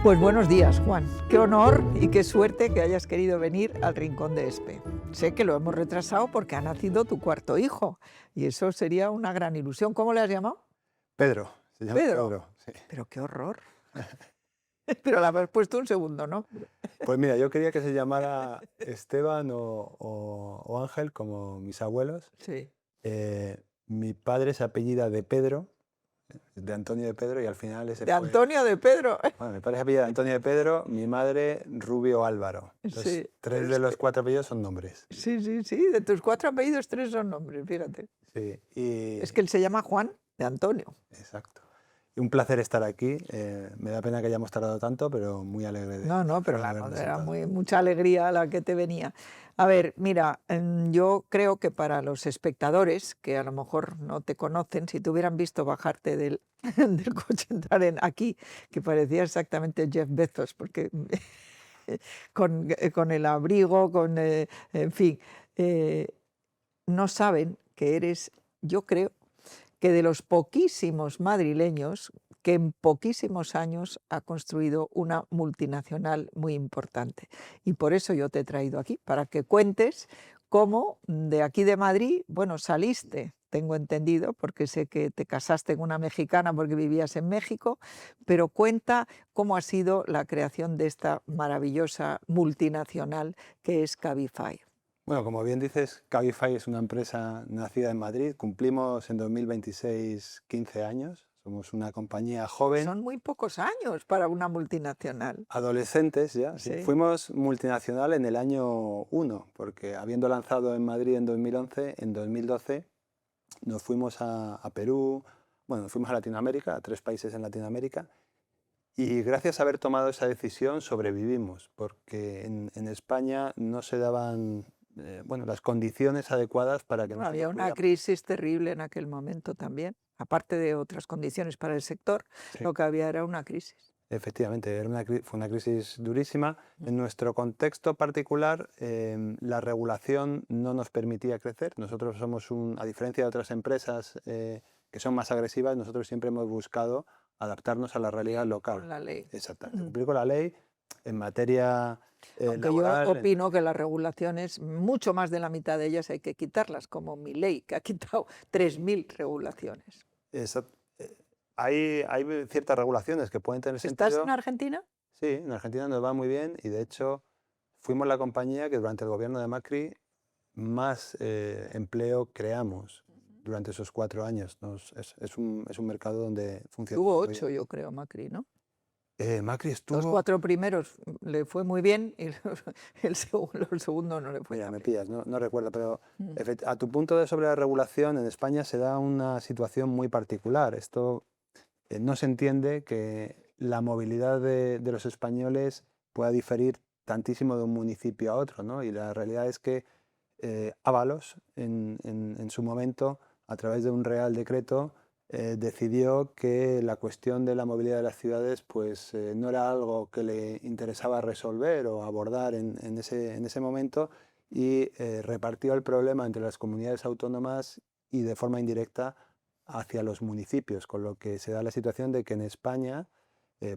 Pues buenos días, Juan. Qué honor y qué suerte que hayas querido venir al Rincón de Espe. Sé que lo hemos retrasado porque ha nacido tu cuarto hijo y eso sería una gran ilusión. ¿Cómo le has llamado? Pedro, se llama Pedro. Pedro, sí. Pero qué horror. Pero le habías puesto un segundo, ¿no? Pues mira, yo quería que se llamara Esteban o Ángel, como mis abuelos. Sí. Mi padre se apellida de Pedro, de Antonio de Pedro, y al final ese De fue... Antonio de Pedro. Bueno, mi padre se apellida de Antonio de Pedro, mi madre Rubio Álvaro. Entonces, Sí. tres de los cuatro apellidos son nombres. Sí, sí, sí. De tus 4 apellidos, 3 son nombres, fíjate. Sí, y... Es que él se llama Juan de Antonio. Exacto. Y un placer estar aquí. Me da pena que hayamos tardado tanto, pero muy alegre de No, pero habernos era sentado. mucha alegría la que te venía. A ver, mira, yo creo que para los espectadores, que a lo mejor no te conocen, si te hubieran visto bajarte del, del coche, entrar aquí, que parecía exactamente Jeff Bezos, porque con el abrigo, en fin, no saben que eres, yo creo, que de los poquísimos madrileños que en poquísimos años ha construido una multinacional muy importante. Y por eso yo te he traído aquí, para que cuentes cómo de aquí de Madrid, bueno, saliste, tengo entendido, porque sé que te casaste con una mexicana porque vivías en México, pero cuenta cómo ha sido la creación de esta maravillosa multinacional que es Cabify. Bueno, como bien dices, Cabify es una empresa nacida en Madrid. Cumplimos en 2026 15 años. Somos una compañía joven, Son muy pocos años para una multinacional. adolescentes ya. Sí. Sí. Fuimos multinacional en el año 1, porque habiendo lanzado en Madrid en 2011, en 2012 nos fuimos a Perú, bueno, nos fuimos a Latinoamérica, a 3 países en Latinoamérica. Y gracias a haber tomado esa decisión sobrevivimos, porque en España no se daban bueno, las condiciones adecuadas para que Bueno, nosotros había una pudiéramos... crisis terrible en aquel momento también, aparte de otras condiciones para el sector, Sí, lo que había era una crisis. efectivamente, fue una crisis durísima. En nuestro contexto particular, la regulación no nos permitía crecer. Nosotros somos, a diferencia de otras empresas que son más agresivas, nosotros siempre hemos buscado adaptarnos a la realidad Con local. la ley. Exactamente, cumplir con la ley en materia Aunque yo laboral. opino que las regulaciones, mucho más de la mitad de ellas hay que quitarlas, como mi ley, que ha quitado 3.000 regulaciones. Esa- hay ciertas regulaciones que pueden tener ¿Estás en sentido. Argentina? Sí, en Argentina nos va muy bien y de hecho fuimos la compañía que durante el gobierno de Macri más empleo creamos durante esos 4 años. Es un mercado donde funciona Tuvo muy bien. 8, yo creo, Macri, ¿no? Macri Los estuvo... 4 primeros le fue muy bien y el segundo no le fue Mira, tan me bien. pillas, no recuerdo, pero Mm. a tu punto de sobre la regulación, en España se da una situación muy particular. Esto no se entiende que la movilidad de los españoles pueda diferir tantísimo de un municipio a otro, ¿no? Y la realidad es que Ábalos, en su momento, a través de un real decreto, decidió que la cuestión de la movilidad de las ciudades pues, no era algo que le interesaba resolver o abordar en ese momento y repartió el problema entre las comunidades autónomas y de forma indirecta hacia los municipios, con lo que se da la situación de que en España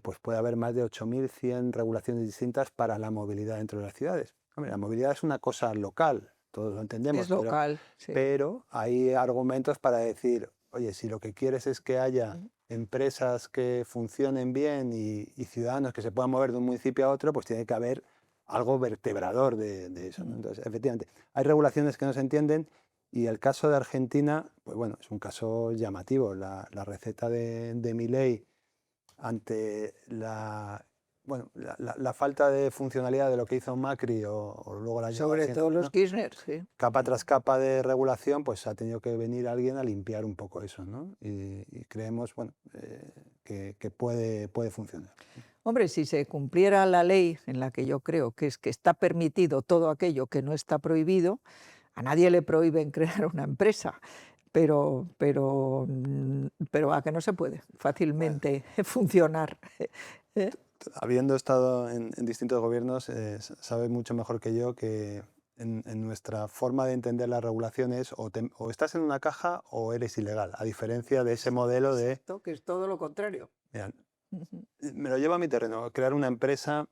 pues puede haber más de 8.100 regulaciones distintas para la movilidad dentro de las ciudades. Hombre, la movilidad es una cosa local, todos lo Es entendemos, pero, local, sí. pero hay argumentos para decir, oye, si lo que quieres es que haya empresas que funcionen bien y ciudadanos que se puedan mover de un municipio a otro, pues tiene que haber algo vertebrador de eso, ¿no? Entonces, efectivamente, hay regulaciones que no se entienden y el caso de Argentina, pues bueno, es un caso llamativo. La receta de Milei ante la falta de funcionalidad de lo que hizo Macri o luego la llegada de Sobre todo los Cienfuegos, Kirchner, sí. capa tras capa de regulación, pues ha tenido que venir alguien a limpiar un poco eso, ¿no? Y creemos, bueno, que puede funcionar. Hombre, si se cumpliera la ley en la que yo creo que es que está permitido todo aquello que no está prohibido, a nadie le prohíben crear una empresa, pero a que no se puede Bueno, fácilmente funcionar. ¿Eh? habiendo estado en distintos gobiernos, sabe mucho mejor que yo que en nuestra forma de entender las regulaciones o estás en una caja o eres ilegal, a diferencia de ese modelo de... Exacto, que es todo lo contrario. Mira, Ujú. Me lo llevo a mi terreno, crear una empresa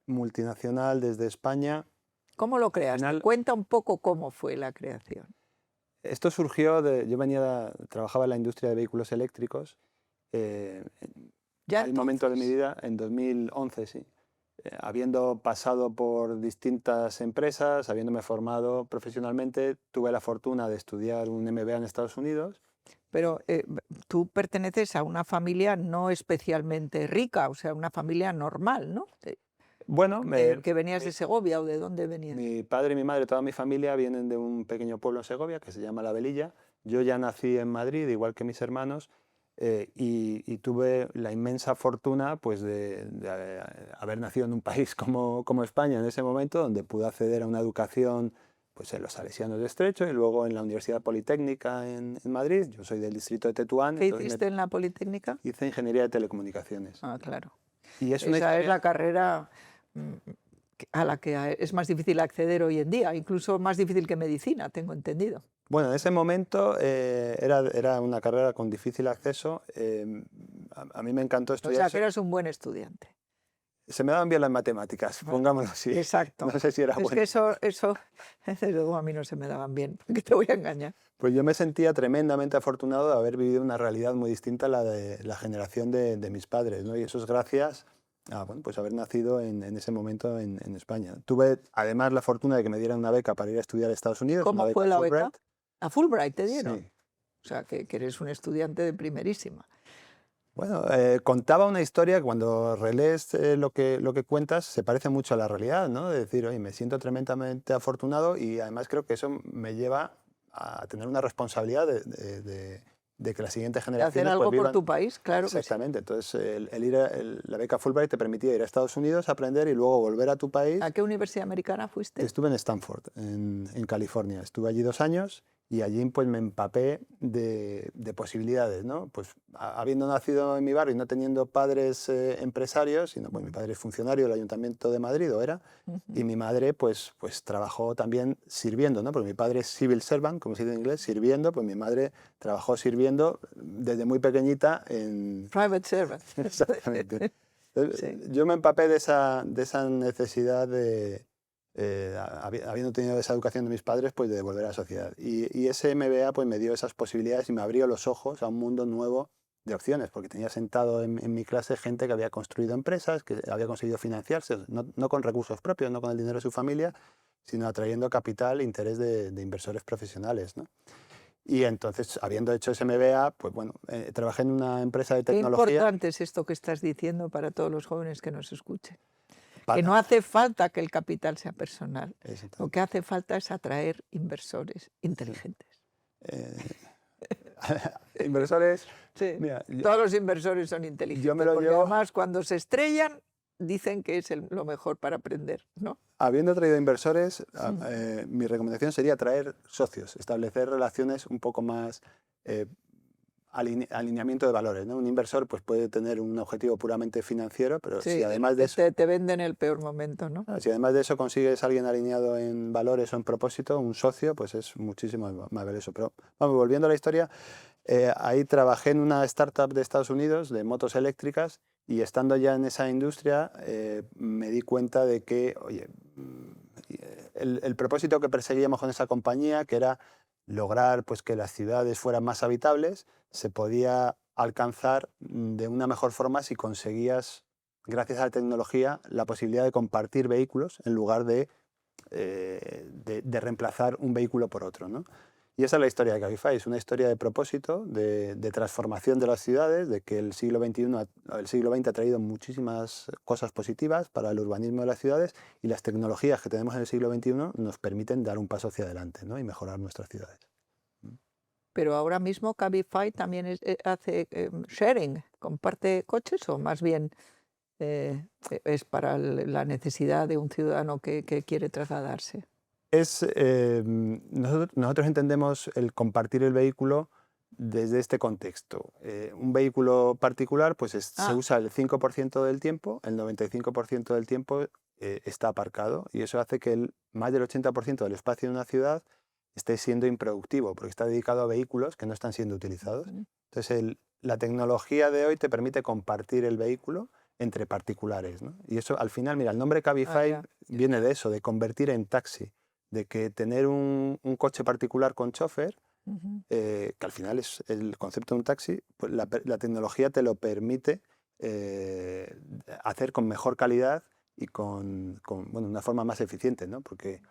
multinacional desde España. ¿Cómo lo Al creaste? final, Cuenta un poco cómo fue la creación. esto surgió de, yo trabajaba en la industria de vehículos eléctricos. Ya Hay un momento de mi entonces, vida, en 2011, sí, habiendo pasado por distintas empresas, habiéndome formado profesionalmente, tuve la fortuna de estudiar un MBA en Estados Unidos. pero tú perteneces a una familia no especialmente rica, o sea, una familia normal, ¿no? Bueno, Que venías de Segovia o de dónde venías. mi padre, mi madre, toda mi familia vienen de un pequeño pueblo en Segovia que se llama La Velilla. Yo ya nací en Madrid, igual que mis hermanos, y tuve la inmensa fortuna pues, de haber nacido en un país como España en ese momento, donde pude acceder a una educación pues, en los Salesianos de Estrecho y luego en la Universidad Politécnica en Madrid. Yo soy del distrito de Tetuán, ¿Qué entonces hiciste en la Politécnica? hice Ingeniería de Telecomunicaciones. Ah, claro. Y es una Esa es historia. la carrera a la que es más difícil acceder hoy en día, incluso más difícil que medicina, tengo entendido. Bueno, en ese momento era una carrera con difícil acceso. A mí me encantó O estudiar. sea, que eras un buen estudiante. Se me daban bien las matemáticas, Ah, pongámoslo así. exacto. No sé si era Es bueno. que eso, desde luego a mí no se me daban bien, ¿porque te voy a engañar? Pues yo me sentía tremendamente afortunado de haber vivido una realidad muy distinta a la de la generación de mis padres, ¿no? Y eso es gracias a bueno, pues haber nacido en ese momento en España. Tuve además la fortuna de que me dieran una beca para ir a estudiar a Estados Unidos, una ¿Cómo beca fue la beca? Fulbright. A Fulbright te dieron. Sí. O sea, que eres un estudiante de primerísima. Bueno, contaba una historia que cuando relees lo que cuentas se parece mucho a la realidad, ¿no? De decir, oye, me siento tremendamente afortunado y además creo que eso me lleva a tener una responsabilidad de que las siguientes De hacer generaciones pues algo por vivan. tu país, claro que sí. Exactamente, entonces la beca Fulbright te permitía ir a Estados Unidos a aprender y luego volver a tu país. ¿A qué universidad americana fuiste? Estuve en Stanford, en California. Estuve allí 2 años y allí pues me empapé de posibilidades, ¿no? Pues habiendo nacido en mi barrio y no teniendo padres empresarios, sino pues mi padre es funcionario del Ayuntamiento de Madrid, o era, y Ujú. mi madre pues trabajó también sirviendo, ¿no? Porque mi padre es civil servant, como se dice en inglés, sirviendo, pues mi madre trabajó sirviendo desde muy pequeñita en... Private servant. Exactamente. Entonces, Sí. yo me empapé de esa necesidad de, habiendo tenido esa educación de mis padres, pues de volver a la sociedad. Y ese MBA pues me dio esas posibilidades y me abrió los ojos a un mundo nuevo de opciones, porque tenía sentado en mi clase gente que había construido empresas, que había conseguido financiarse, no con recursos propios, no con el dinero de su familia, sino atrayendo capital e interés de inversores profesionales, ¿no? Y entonces, habiendo hecho ese MBA, pues bueno, trabajé en una empresa de Qué tecnología. importante es esto que estás diciendo para todos los jóvenes que nos escuchen. Que Para, no hace falta que el capital sea personal. Lo exactamente. que hace falta es atraer inversores inteligentes. Eh, Inversores, Sí, mira, todos los inversores son yo me inteligentes, lo porque llevo, además cuando se estrellan dicen que es lo mejor para aprender, ¿no? habiendo traído inversores, Mm. mi recomendación sería traer socios, establecer relaciones un poco más eh, alineamiento de valores, ¿no? Un inversor pues, puede tener un objetivo puramente financiero, pero si Sí, además de eso, te venden el peor momento, ¿no? si además de eso consigues alguien alineado en valores o en propósito, un socio, pues es muchísimo más valioso. Pero vamos, volviendo a la historia, ahí trabajé en una startup de Estados Unidos de motos eléctricas y estando ya en esa industria me di cuenta de que, oye, el propósito que perseguíamos con esa compañía, que era lograr pues, que las ciudades fueran más habitables, se podía alcanzar de una mejor forma si conseguías, gracias a la tecnología, la posibilidad de compartir vehículos en lugar de reemplazar un vehículo por otro, ¿no? Y esa es la historia de Cabify, es una historia de propósito, de transformación de las ciudades, de que el siglo XXI, el siglo XX ha traído muchísimas cosas positivas para el urbanismo de las ciudades y las tecnologías que tenemos en el siglo XXI nos permiten dar un paso hacia adelante, ¿no? Y mejorar nuestras ciudades. Pero ahora mismo Cabify también hace sharing, comparte coches o más bien es para la necesidad de un ciudadano que quiere trasladarse. Nosotros entendemos el compartir el vehículo desde este contexto. Un vehículo particular pues se Ah, usa el 5% del tiempo, el 95% del tiempo está aparcado y eso hace que más del 80% del espacio de una ciudad esté siendo improductivo porque está dedicado a vehículos que no están siendo utilizados. ujú. Entonces la tecnología de hoy te permite compartir el vehículo entre particulares, ¿no? Y eso al final, mira, el nombre Cabify ya. viene de eso, de convertir en taxi, de que tener un coche particular con chofer, Ujú. que al final es el concepto de un taxi, pues la tecnología te lo permite hacer con mejor calidad y bueno, una forma más eficiente, ¿no? Porque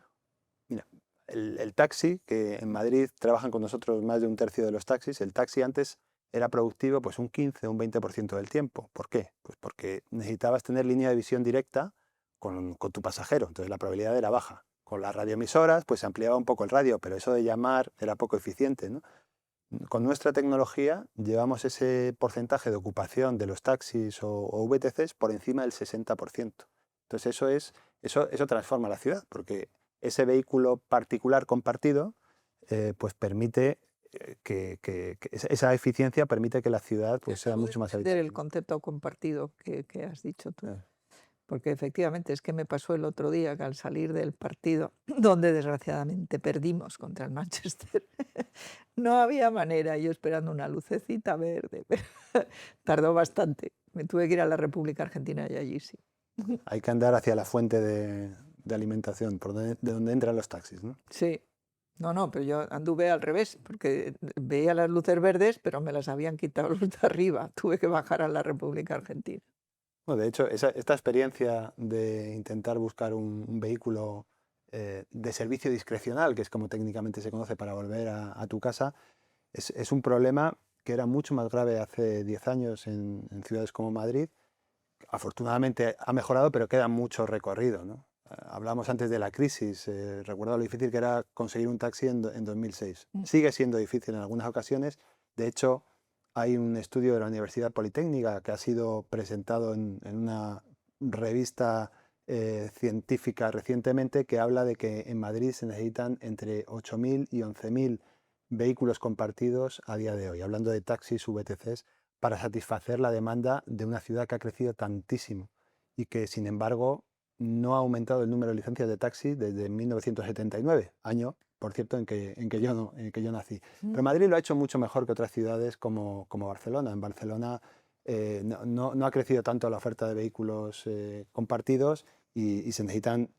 mira, el taxi, que en Madrid trabajan con nosotros más de un tercio de los taxis, el taxi antes era productivo pues un 15 o un 20% del tiempo. ¿Por qué? Pues porque necesitabas tener línea de visión directa con tu pasajero, entonces la probabilidad era baja. Con las radioemisoras pues se ampliaba un poco el radio, pero eso de llamar era poco eficiente, ¿no? Con nuestra tecnología llevamos ese porcentaje de ocupación de los taxis o VTCs por encima del 60%. Entonces eso transforma la ciudad, porque ese vehículo particular compartido pues permite esa eficiencia permite que la ciudad pues, sea Acabo de mucho más entender el habitable. concepto compartido que has dicho tú. Eh, Porque efectivamente es que me pasó el otro día que al salir del partido, donde desgraciadamente perdimos contra el Manchester, no había manera, yo esperando una lucecita verde, pero tardó bastante. Me tuve que ir a la República Argentina y allí sí. Hay que andar hacia la fuente de alimentación, de donde entran los taxis, ¿no? Sí, no, pero yo anduve al revés, porque veía las luces verdes, pero me las habían quitado los de arriba. Tuve que bajar a la República Argentina. Bueno, de hecho, esta experiencia de intentar buscar un vehículo de servicio discrecional, que es como técnicamente se conoce para volver a tu casa, es un problema que era mucho más grave hace 10 años en ciudades como Madrid. Afortunadamente ha mejorado, pero queda mucho recorrido, ¿no? Hablamos antes de la crisis, recuerdo lo difícil que era conseguir un taxi en 2006. Mm. Sigue siendo difícil en algunas ocasiones. De hecho, hay un estudio de la Universidad Politécnica que ha sido presentado en una revista científica recientemente que habla de que en Madrid se necesitan entre 8.000 y 11.000 vehículos compartidos a día de hoy, hablando de taxis, VTCs, para satisfacer la demanda de una ciudad que ha crecido tantísimo y que, sin embargo, no ha aumentado el número de licencias de taxi desde 1979, año, por cierto, en que yo nací. Pero Mm. Madrid lo ha hecho mucho mejor que otras ciudades como Barcelona. En Barcelona no ha crecido tanto la oferta de vehículos compartidos y se necesitan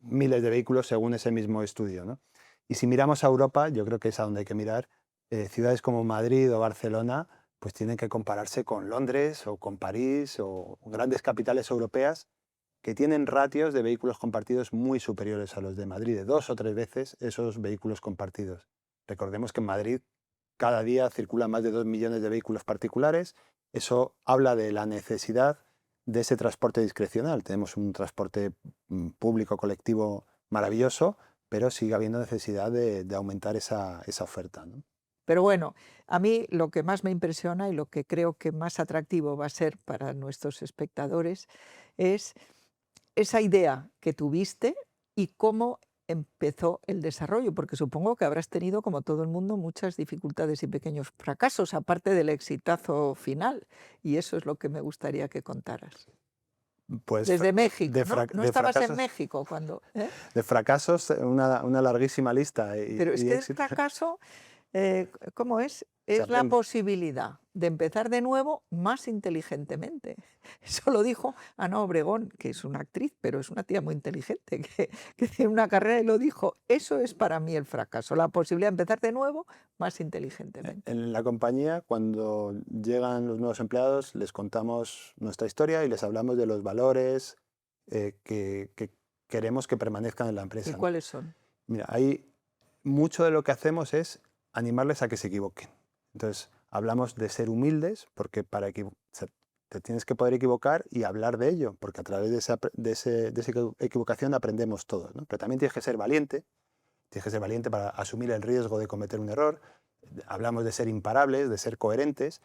miles de vehículos según ese mismo estudio, ¿no? Y si miramos a Europa, yo creo que es a donde hay que mirar, ciudades como Madrid o Barcelona, pues tienen que compararse con Londres o con París o grandes capitales europeas que tienen ratios de vehículos compartidos muy superiores a los de Madrid, de 2 o 3 veces esos vehículos compartidos. Recordemos que en Madrid cada día circulan más de 2 millones de vehículos particulares. Eso habla de la necesidad de ese transporte discrecional. Tenemos un transporte público colectivo maravilloso, pero sigue habiendo necesidad de aumentar esa oferta, ¿no? Pero bueno, a mí lo que más me impresiona y lo que creo que más atractivo va a ser para nuestros espectadores es esa idea que tuviste y cómo empezó el desarrollo, porque supongo que habrás tenido, como todo el mundo, muchas dificultades y pequeños fracasos, aparte del exitazo final, y eso es lo que me gustaría que contaras. Pues Desde México, ¿no? No de estabas en fracasos, México cuando, ¿eh? de fracasos una larguísima lista Pero es y que el éxito. fracaso, ¿cómo es? Se Es la aprende. posibilidad de empezar de nuevo más inteligentemente. Eso lo dijo Ana Obregón, que es una actriz, pero es una tía muy inteligente, que tiene una carrera y lo dijo. Eso es para mí el fracaso, la posibilidad de empezar de nuevo más inteligentemente. En la compañía, cuando llegan los nuevos empleados, les contamos nuestra historia y les hablamos de los valores que queremos que permanezcan en la ¿Y empresa, ¿no? cuáles son? Mira, hay mucho de lo que hacemos es animarles a que se equivoquen. Entonces, hablamos de ser humildes, porque te tienes que poder equivocar y hablar de ello, porque a través de esa equivocación aprendemos todos, ¿no? Pero también tienes que ser valiente para asumir el riesgo de cometer un error. Hablamos de ser imparables, de ser coherentes.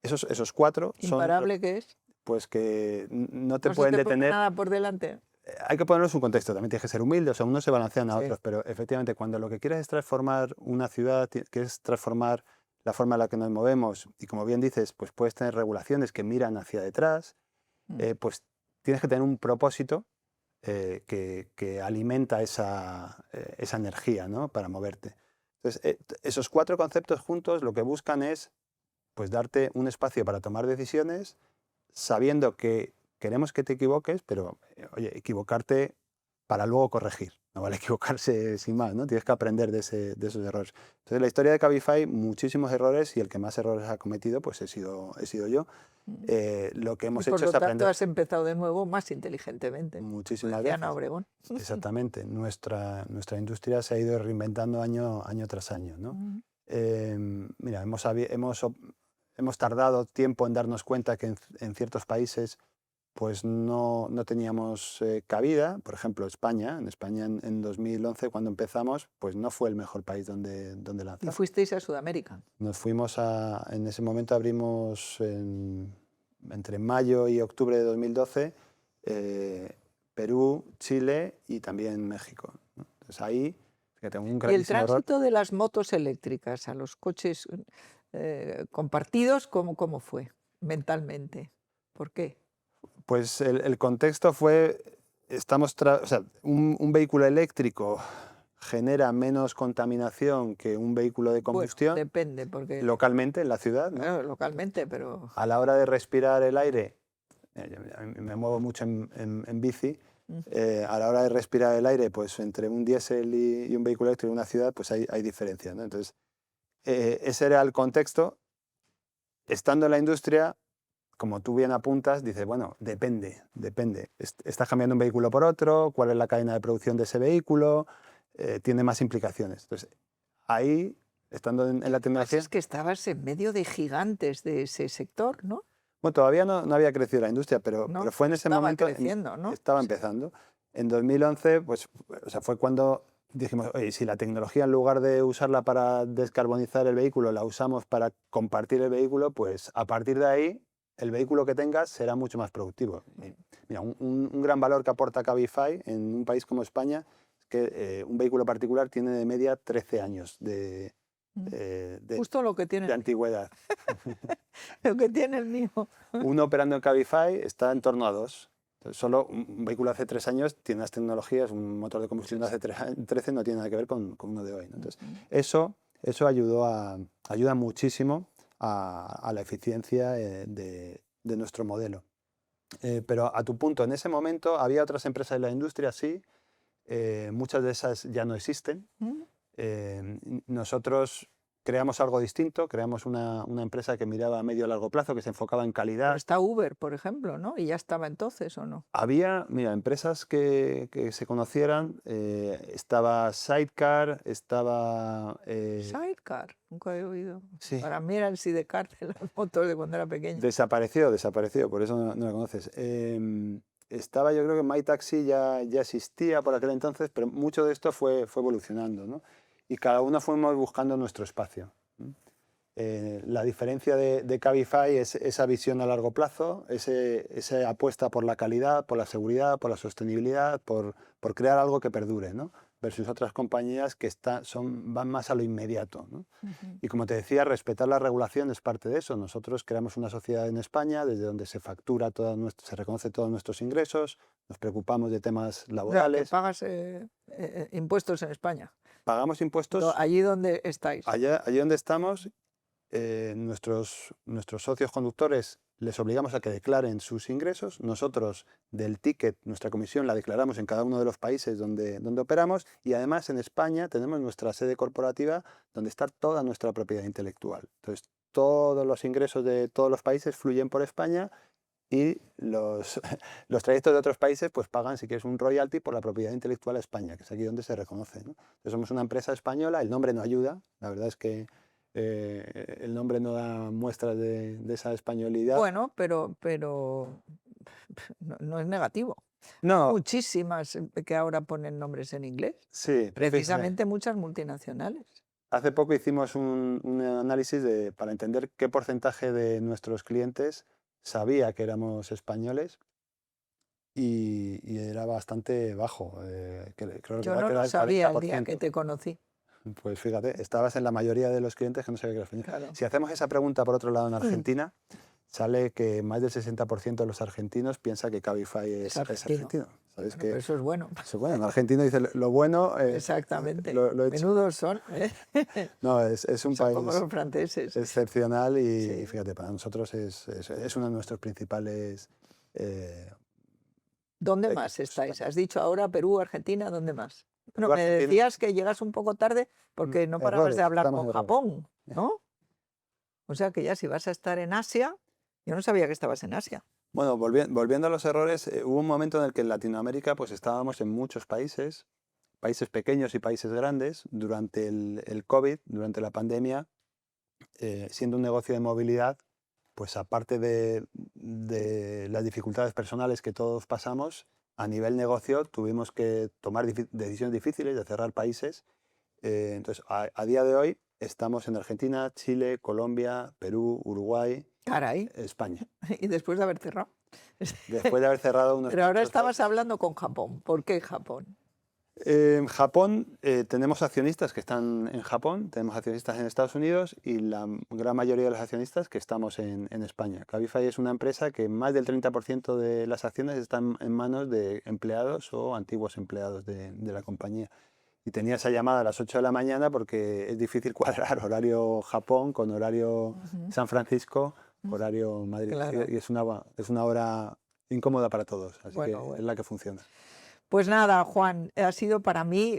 Esos cuatro son, ¿Imparable qué es? pues que no te ¿No se pueden te pone detener. nada por delante? Hay que ponerlos en un contexto, también tienes que ser humilde, o sea, unos se balancean a Sí. otros, pero efectivamente cuando lo que quieres es transformar una ciudad, quieres transformar la forma en la que nos movemos, y como bien dices, pues puedes tener regulaciones que miran hacia detrás, Mm. pues tienes que tener un propósito que alimenta esa energía, ¿no? Para moverte. Entonces, esos cuatro conceptos juntos lo que buscan es pues darte un espacio para tomar decisiones sabiendo que queremos que te equivoques, pero oye, equivocarte para luego corregir. No vale equivocarse sin más, ¿no? Tienes que aprender de esos errores. Entonces, la historia de Cabify, muchísimos errores, y el que más errores ha cometido, pues he sido yo. Lo que Y hemos por hecho lo es tanto aprender has empezado de nuevo más inteligentemente, como muchísimas decía veces. Ana Obregón. Exactamente. Nuestra industria se ha ido reinventando año tras año, ¿no? Mira, hemos tardado tiempo en darnos cuenta que en ciertos países pues no teníamos cabida. Por ejemplo, España. En España en 2011, cuando empezamos, pues no fue el mejor país donde Y lanzar. fuisteis a Sudamérica. Nos fuimos en ese momento abrimos entre mayo y octubre de 2012 Perú, Chile y también México, ¿no? Entonces ahí, fíjate, un Y el grandísimo error. tránsito de las motos eléctricas a los coches compartidos, ¿cómo fue mentalmente? ¿Por qué? Pues el contexto fue, o sea, un vehículo eléctrico genera menos contaminación que un vehículo de Bueno, combustión depende, porque localmente en la ciudad, ¿no? claro, localmente, pero A la hora de respirar el aire, me muevo mucho en bici, a la hora de respirar el aire, pues entre un diésel y un vehículo eléctrico en una ciudad, pues hay diferencias, ¿no? Entonces, ese era el contexto. Estando en la industria, como tú bien apuntas, dices, bueno, depende. Estás cambiando un vehículo por otro, cuál es la cadena de producción de ese vehículo, tiene más implicaciones. Entonces, ahí, estando en la además tecnología, es que estabas en medio de gigantes de ese sector, ¿no? bueno, todavía no había crecido la industria, pero No, fue en ese estaba momento, creciendo, ¿no? estaba Sí. empezando. En 2011, pues, o sea, fue cuando dijimos, oye, si la tecnología en lugar de usarla para descarbonizar el vehículo, la usamos para compartir el vehículo, pues a partir de ahí el vehículo que tengas será mucho más productivo. Y, mira, un gran valor que aporta Cabify en un país como España es que un vehículo particular tiene de media 13 años de Justo lo que tiene el mío. antigüedad. Lo que tiene el mío. Uno operando en Cabify está en torno a 2. Entonces, solo un vehículo hace 3 años tiene las tecnologías, un motor de combustión de hace 13 no tiene nada que ver con uno de hoy, ¿no? Entonces, eso ayuda muchísimo a la eficiencia de nuestro modelo. Pero a tu punto, en ese momento había otras empresas de la industria, sí, muchas de esas ya no existen. Nosotros creamos algo distinto, creamos una empresa que miraba a medio y largo plazo, que se enfocaba en Pero calidad. está Uber, por ejemplo, ¿no? Y ya estaba entonces, ¿o no? Había, mira, empresas que se conocieran, estaba Sidecar, estaba... Sidecar, nunca he oído. sí, Para mí era el sidecar de las motos de cuando era pequeña. desapareció, por eso no la conoces. Estaba, yo creo que MyTaxi ya existía por aquel entonces, pero mucho de esto fue evolucionando, ¿no? Y cada uno fuimos buscando nuestro espacio. La diferencia de Cabify es esa visión a largo plazo, esa apuesta por la calidad, por la seguridad, por la sostenibilidad, por crear algo que perdure, ¿no? Versus otras compañías que van más a lo inmediato, ¿no? Y como te decía, respetar la regulación es parte de eso. Nosotros creamos una sociedad en España desde donde se factura se reconoce todos nuestros ingresos, nos preocupamos de temas O sea, que laborales, pagas impuestos en España. pagamos impuestos Allí donde estáis. allí donde estamos. Nuestros socios conductores les obligamos a que declaren sus ingresos. Nosotros del ticket, nuestra comisión la declaramos en cada uno de los países donde operamos, y además en España tenemos nuestra sede corporativa donde está toda nuestra propiedad intelectual. Entonces, todos los ingresos de todos los países fluyen por España, y los trayectos de otros países pues pagan, si quieres, un royalty por la propiedad intelectual a España, que es aquí donde se reconoce, ¿no? Entonces, somos una empresa española, el nombre no ayuda, la verdad es que el nombre no da muestras de esa españolidad. Bueno, pero no es negativo. No, Muchísimas que ahora ponen nombres en inglés. sí, fíjate, Precisamente muchas multinacionales. hace poco hicimos un análisis para entender qué porcentaje de nuestros clientes sabía que éramos españoles, y era bastante bajo. Creo Yo que no era lo el sabía el día que 40%. te conocí. Pues fíjate, estabas en la mayoría de los clientes que no sabía que era español. Claro. Si hacemos esa pregunta por otro lado en Argentina, sale que más del 60% de los argentinos piensa que Cabify es argentino. ¿sabes? Pero eso es bueno. Eso, bueno, en Argentina dice lo bueno. Exactamente. Lo hecho. Menudos son. No, es un Son como país los franceses. excepcional y, Sí. fíjate, para nosotros es uno de nuestros principales. ¿Dónde más estáis? Has dicho ahora Perú, Argentina, ¿dónde más? Bueno, Perú, me Argentina. decías que llegas un poco tarde porque no parabas Errores, de hablar estamos con en errores. Japón, ¿no? O sea que ya si vas a estar en Asia, yo no sabía que estabas en Asia. Bueno, volviendo a los errores, hubo un momento en el que en Latinoamérica pues estábamos en muchos países pequeños y países grandes, durante el COVID, durante la pandemia, siendo un negocio de movilidad, pues aparte de las dificultades personales que todos pasamos, a nivel negocio tuvimos que tomar decisiones difíciles de cerrar países. Entonces, a día de hoy estamos en Argentina, Chile, Colombia, Perú, Uruguay, Caray. España. Y después de haber cerrado. Después de haber cerrado unos Pero ahora cuantos estabas países. hablando con Japón. ¿Por qué Japón? En Japón tenemos accionistas que están en Japón, tenemos accionistas en Estados Unidos y la gran mayoría de los accionistas que estamos en España. Cabify es una empresa que más del 30% de las acciones están en manos de empleados o antiguos empleados de la compañía. Y tenía esa llamada a las 8 de la mañana porque es difícil cuadrar horario Japón con horario San Francisco, horario Madrid. Claro. Y es una hora incómoda para todos, así que Bueno. es la que funciona. Pues nada, Juan, ha sido para mí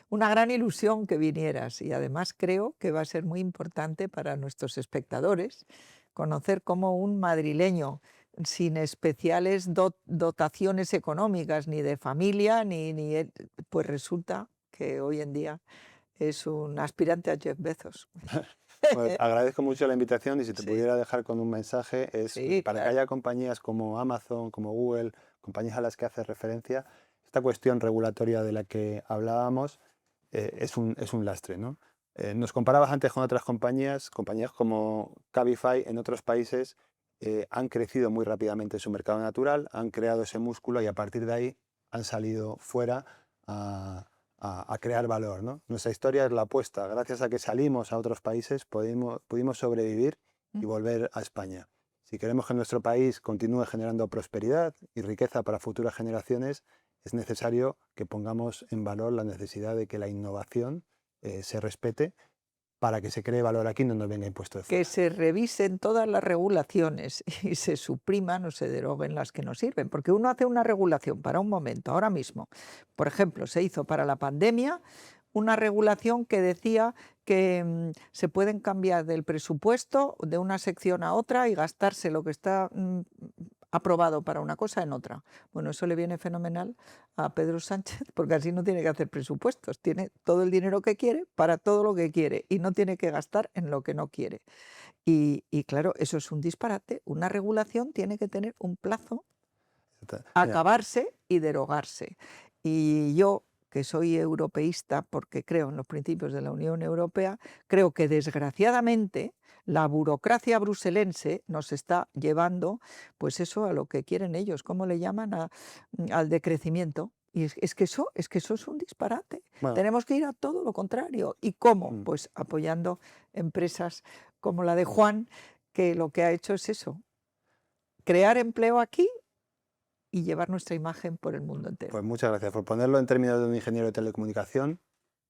una gran ilusión que vinieras y además creo que va a ser muy importante para nuestros espectadores conocer cómo un madrileño sin especiales dotaciones económicas ni de familia, pues resulta que hoy en día es un aspirante a Jeff Bezos. Pues agradezco mucho la invitación y si te Sí. pudiera dejar con un mensaje es Sí, para que claro. haya compañías como Amazon, como Google, compañías a las que hace referencia, esta cuestión regulatoria de la que hablábamos es un lastre, ¿no? Nos comparabas antes con otras compañías como Cabify en otros países han crecido muy rápidamente en su mercado natural, han creado ese músculo y a partir de ahí han salido fuera a crear valor, ¿no? Nuestra historia es la apuesta. Gracias a que salimos a otros países pudimos sobrevivir y volver a España. Si queremos que nuestro país continúe generando prosperidad y riqueza para futuras generaciones, es necesario que pongamos en valor la necesidad de que la innovación se respete para que se cree valor aquí y no nos venga impuesto de fuera. Que se revisen todas las regulaciones y se supriman o se deroguen las que no sirven. Porque uno hace una regulación para un momento, ahora mismo. Por ejemplo, se hizo para la pandemia una regulación que decía que se pueden cambiar del presupuesto de una sección a otra y gastarse lo que está aprobado para una cosa en otra. Bueno, eso le viene fenomenal a Pedro Sánchez porque así no tiene que hacer presupuestos, tiene todo el dinero que quiere para todo lo que quiere y no tiene que gastar en lo que no quiere. Y claro, eso es un disparate. Una regulación tiene que tener un plazo, Mira, acabarse y derogarse. Y yo, que soy europeísta porque creo en los principios de la Unión Europea, creo que desgraciadamente la burocracia bruselense nos está llevando, pues eso, a lo que quieren ellos, ¿cómo le llaman? Al decrecimiento. Y es que eso es un disparate. bueno, Tenemos que ir a todo lo contrario. ¿Y cómo? Mm. Pues apoyando empresas como la de Juan, que lo que ha hecho es eso, crear empleo aquí y llevar nuestra imagen por el mundo entero. Pues muchas gracias. Por ponerlo en términos de un ingeniero de telecomunicación,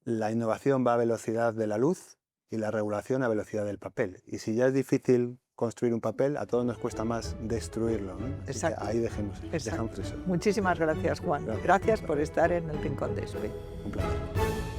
la innovación va a velocidad de la luz y la regulación a velocidad del papel. Y si ya es difícil construir un papel, a todos nos cuesta más destruirlo, ¿no? Así Exacto. que ahí dejemos Exacto. eso. Muchísimas gracias, Juan. Gracias. Gracias por estar en el Rincón de Espe. Un placer.